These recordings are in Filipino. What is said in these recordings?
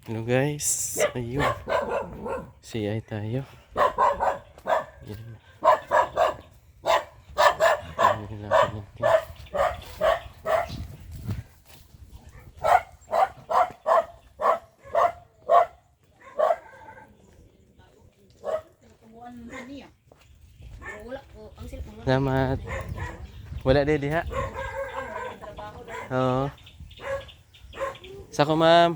Hello guys, ayun. CI tayo. Yan. Ayun lang natin. Salamat. Wala din diha. Oo. Sako ma'am.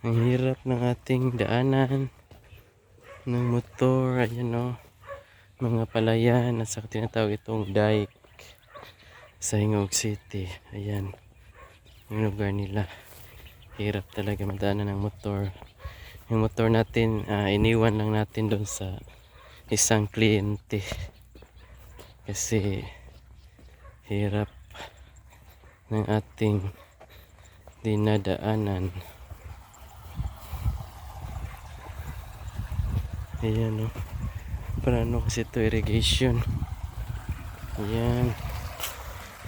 Ang hirap ng ating daanan ng motor. Ayan o. Mga palayan at saka tinatawag itong dike sa Hingog City. Ayan. Yung lugar nila. Hirap talaga madaanan ng motor. Yung motor natin, iniwan lang natin doon sa isang kliyente. Kasi hirap ng ating dinadaanan. Ayan o. Paano kasi ito irrigation. Ayan.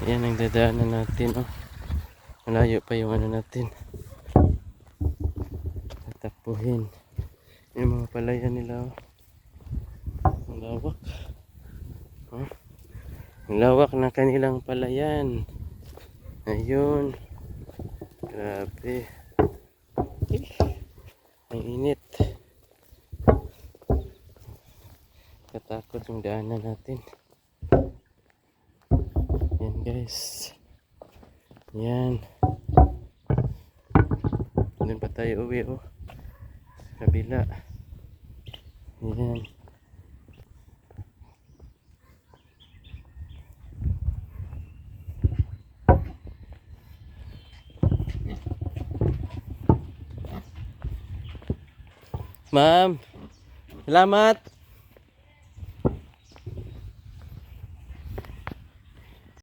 Ayan ang dadaanan natin o. Malayo pa yung ano natin. Tatapuhin. Yung mga palayan nila o. Ang lawak. O. Ang lawak ng kanilang palayan. Ayun. Grabe. Ang init. Katakot yung daanan natin. Yan guys. Yan. Doon pa tayo uwi oh. Sa kabila. Yan. Ma'am. Salamat.